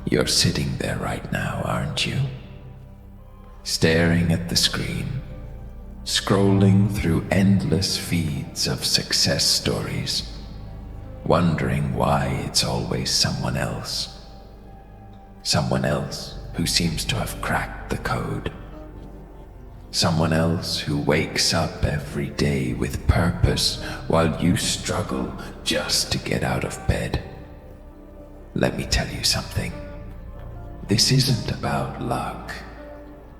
You're sitting there right now, aren't you? Staring at the screen, scrolling through endless feeds of success stories, wondering why it's always someone else. Someone else who seems to have cracked the code. Someone else who wakes up every day with purpose while you struggle just to get out of bed. Let me tell you something. This isn't about luck.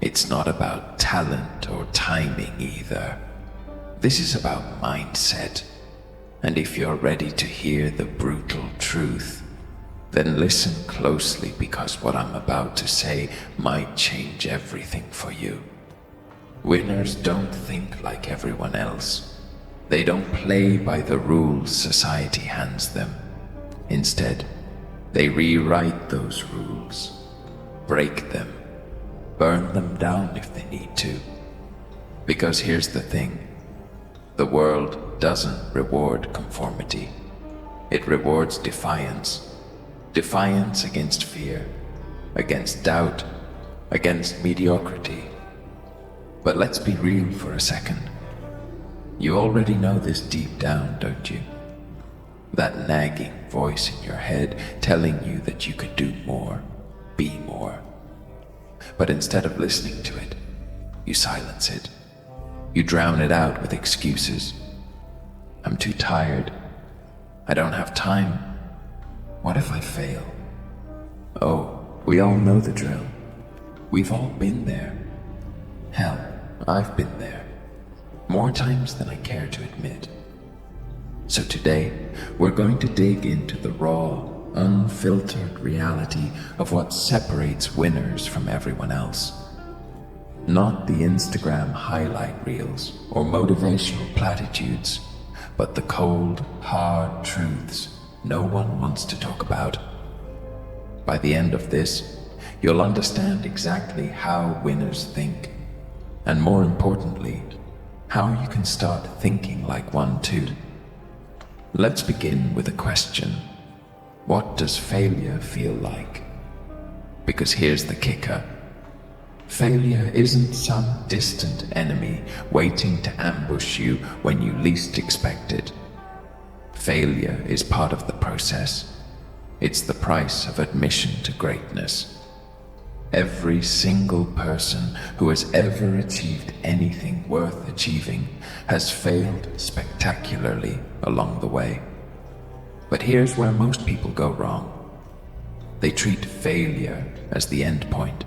It's not about talent or timing either. This is about mindset. And if you're ready to hear the brutal truth, then listen closely, because what I'm about to say might change everything for you. Winners don't think like everyone else. They don't play by the rules society hands them. Instead, they rewrite those rules, break them, burn them down if they need to. Because here's the thing, the world doesn't reward conformity. It rewards defiance. Defiance against fear, against doubt, against mediocrity. But let's be real for a second. You already know this deep down, don't you? That nagging voice in your head telling you that you could do more, be more. But instead of listening to it, you silence it. You drown it out with excuses. I'm too tired. I don't have time. What if I fail? Oh, we all know the drill. We've all been there. Hell, I've been there. More times than I care to admit. So today, we're going to dig into the raw, unfiltered reality of what separates winners from everyone else. Not the Instagram highlight reels or motivational platitudes, but the cold, hard truths no one wants to talk about. By the end of this, you'll understand exactly how winners think, and more importantly, how you can start thinking like one too. Let's begin with a question. What does failure feel like? Because here's the kicker. Failure isn't some distant enemy waiting to ambush you when you least expect it. Failure is part of the process. It's the price of admission to greatness. Every single person who has ever achieved anything worth achieving has failed spectacularly along the way. But here's where most people go wrong. They treat failure as the end point,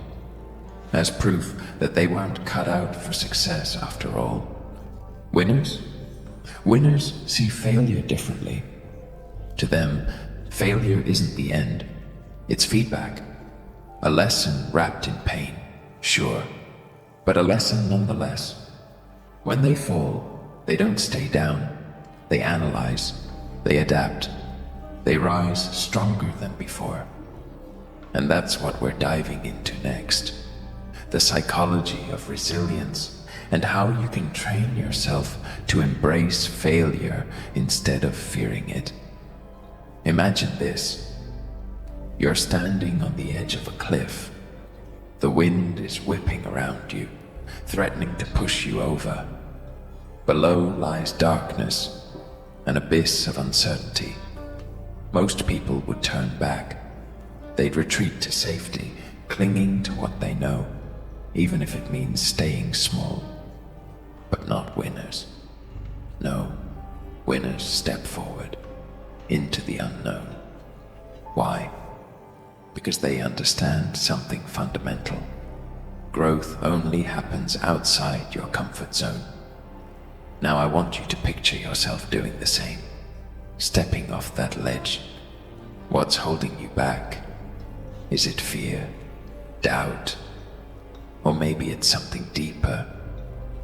as proof that they weren't cut out for success after all. Winners see failure differently. To them, failure isn't the end. It's feedback. A lesson wrapped in pain, sure, but a lesson nonetheless. When they fall, they don't stay down. They analyze, they adapt, they rise stronger than before. And that's what we're diving into next. The psychology of resilience and how you can train yourself to embrace failure instead of fearing it. Imagine this. You're standing on the edge of a cliff. The wind is whipping around you, threatening to push you over. Below lies darkness, an abyss of uncertainty. Most people would turn back. They'd retreat to safety, clinging to what they know, even if it means staying small. But not winners. No, winners step forward, into the unknown. Why? Because they understand something fundamental. Growth only happens outside your comfort zone. Now I want you to picture yourself doing the same, stepping off that ledge. What's holding you back? Is it fear, doubt, or maybe it's something deeper,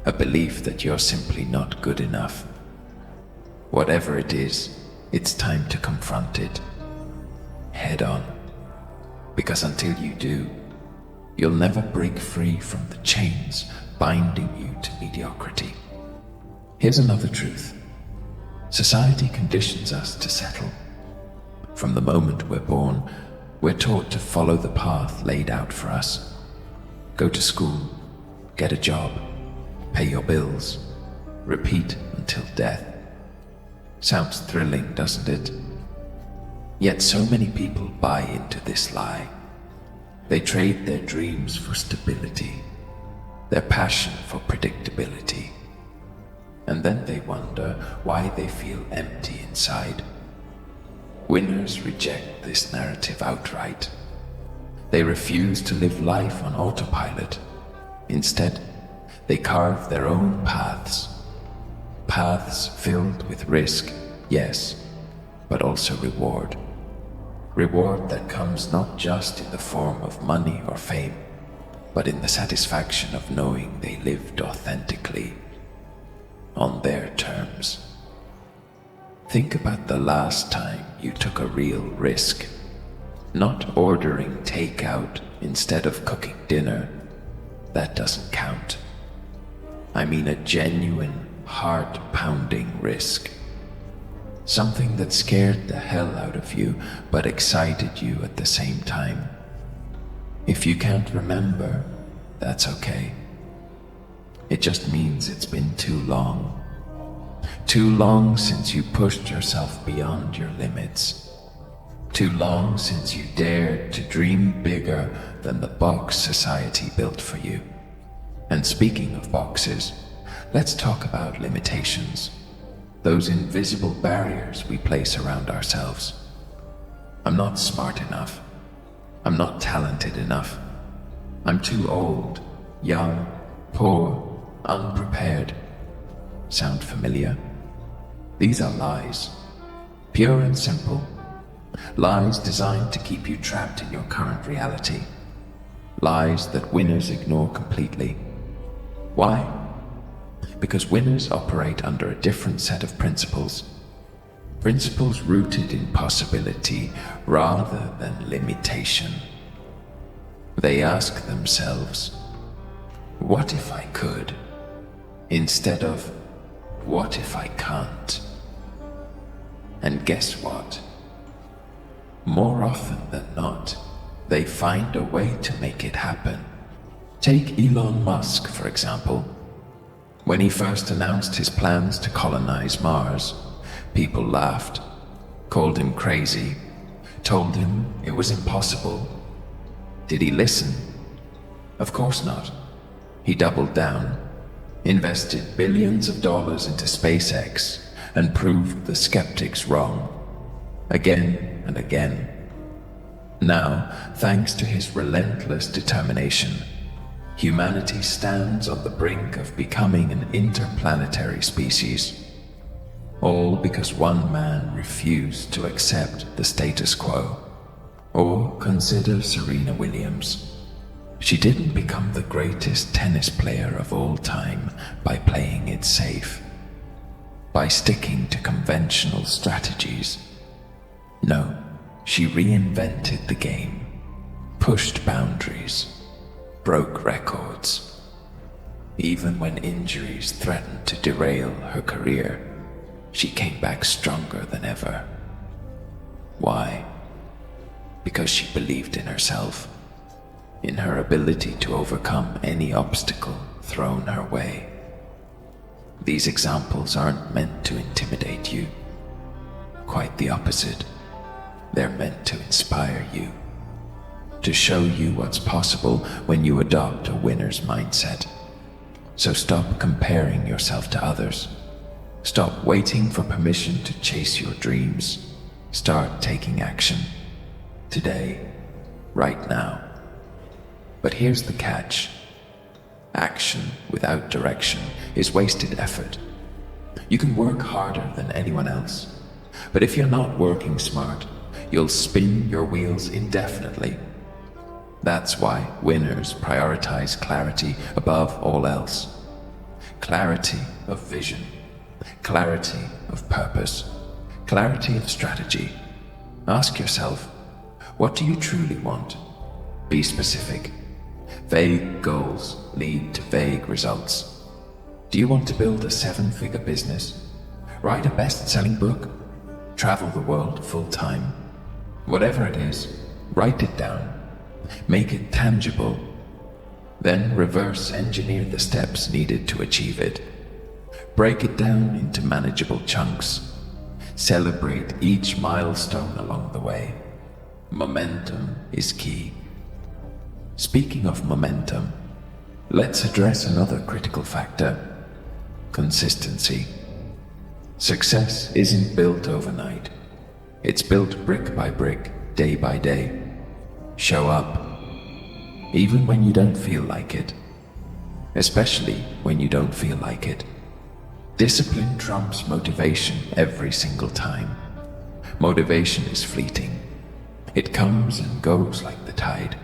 a belief that you're simply not good enough? Whatever it is, it's time to confront it, head on. Because until you do, you'll never break free from the chains binding you to mediocrity. Here's another truth. Society conditions us to settle. From the moment we're born, We're taught to follow the path laid out for us. Go to school, get a job, pay your bills, repeat until death. Sounds thrilling, doesn't it? Yet so many people buy into this lie. They trade their dreams for stability, their passion for predictability. And then they wonder why they feel empty inside. Winners reject this narrative outright. They refuse to live life on autopilot. Instead, they carve their own paths. Paths filled with risk, yes, but also reward. Reward that comes not just in the form of money or fame, but in the satisfaction of knowing they lived authentically, on their terms. Think about the last time you took a real risk. Not ordering takeout instead of cooking dinner. That doesn't count. I mean a genuine, heart-pounding risk. Something that scared the hell out of you, but excited you at the same time. If you can't remember, that's okay. It just means it's been too long. Too long since you pushed yourself beyond your limits. Too long since you dared to dream bigger than the box society built for you. And speaking of boxes, let's talk about limitations. Those invisible barriers we place around ourselves. I'm not smart enough. I'm not talented enough. I'm too old, young, poor, unprepared. Sound familiar? These are lies. Pure and simple. Lies designed to keep you trapped in your current reality. Lies that winners ignore completely. Why? Because winners operate under a different set of principles. Principles rooted in possibility rather than limitation. They ask themselves, what if I could? Instead of, what if I can't? And guess what? More often than not, they find a way to make it happen. Take Elon Musk, for example. When he first announced his plans to colonize Mars, people laughed, called him crazy, told him it was impossible. Did he listen? Of course not. He doubled down, invested billions of dollars into SpaceX, and proved the skeptics wrong. Again and again. Now, thanks to his relentless determination, humanity stands on the brink of becoming an interplanetary species. All because one man refused to accept the status quo. Or consider Serena Williams. She didn't become the greatest tennis player of all time by playing it safe, by sticking to conventional strategies. No, she reinvented the game, pushed boundaries, broke records. Even when injuries threatened to derail her career, she came back stronger than ever. Why? Because she believed in herself, in her ability to overcome any obstacle thrown her way. These examples aren't meant to intimidate you. Quite the opposite. They're meant to inspire you, to show you what's possible when you adopt a winner's mindset. So stop comparing yourself to others. Stop waiting for permission to chase your dreams. Start taking action. Today, right now. But here's the catch. Action without direction is wasted effort. You can work harder than anyone else, but if you're not working smart, you'll spin your wheels indefinitely. That's why winners prioritize clarity above all else. Clarity of vision, clarity of purpose, clarity of strategy. Ask yourself, what do you truly want? Be specific. Vague goals lead to vague results. Do you want to build a 7-figure business? Write a best-selling book? Travel the world full-time? Whatever it is, Write it down. Make it tangible. Then reverse engineer the steps needed to achieve it. Break it down into manageable chunks. Celebrate each milestone along the way. Momentum is key. Speaking of momentum, let's address another critical factor: consistency. Success isn't built overnight. It's built brick by brick, day by day. Show up, even when you don't feel like it. Especially when you don't feel like it. Discipline trumps motivation every single time. Motivation is fleeting. It comes and goes like the tide.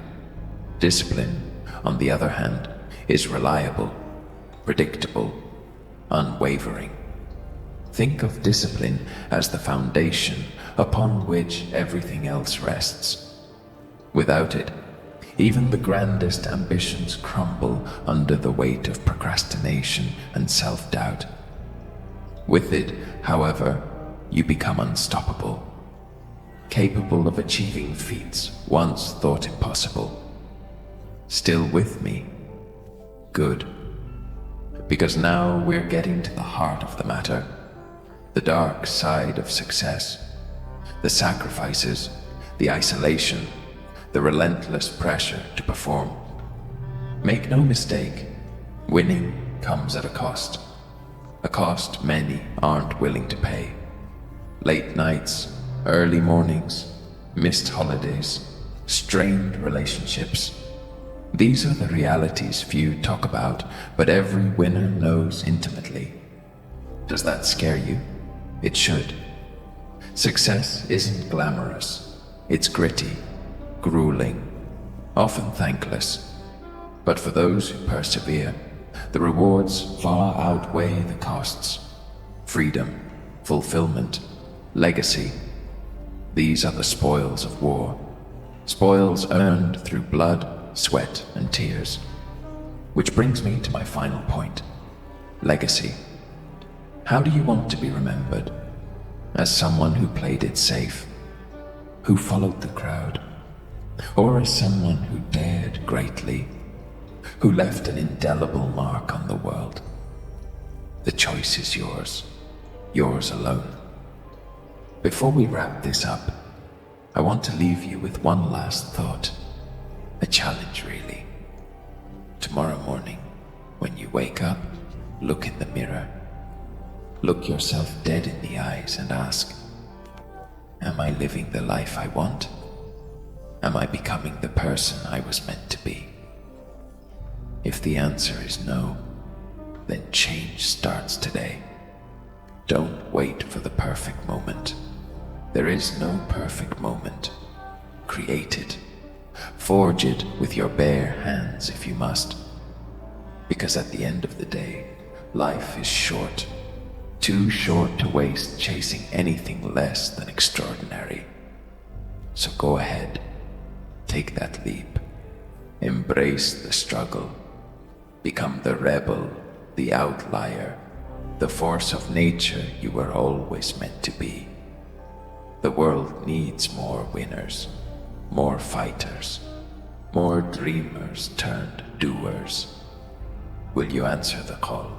Discipline, on the other hand, is reliable, predictable, unwavering. Think of discipline as the foundation upon which everything else rests. Without it, even the grandest ambitions crumble under the weight of procrastination and self-doubt. With it, however, you become unstoppable, capable of achieving feats once thought impossible. Still with me? Good. Because now we're getting to the heart of the matter, the dark side of success, the sacrifices, the isolation, the relentless pressure to perform. Make no mistake, winning comes at a cost many aren't willing to pay. Late nights, early mornings, missed holidays, strained relationships. These are the realities few talk about, but every winner knows intimately. Does that scare you? It should. Success isn't glamorous. It's gritty, grueling, often thankless. But for those who persevere, the rewards far outweigh the costs. Freedom, fulfillment, legacy. These are the spoils of war. Spoils earned through blood, sweat, and tears. Which brings me to my final point: legacy. How do you want to be remembered? As someone who played it safe, who followed the crowd, or as someone who dared greatly, who left an indelible mark on the world? The choice is yours, yours alone. Before we wrap this up, I want to leave you with one last thought, a challenge really. Tomorrow morning, when you wake up, look in the mirror. Look yourself dead in the eyes and ask, am I living the life I want? Am I becoming the person I was meant to be? If the answer is no, then change starts today. Don't wait for the perfect moment. There is no perfect moment. Create it. Forge it with your bare hands if you must. Because at the end of the day, life is short. Too short to waste chasing anything less than extraordinary. So go ahead. Take that leap. Embrace the struggle. Become the rebel, the outlier, the force of nature you were always meant to be. The world needs more winners, more fighters, more dreamers turned doers. Will you answer the call?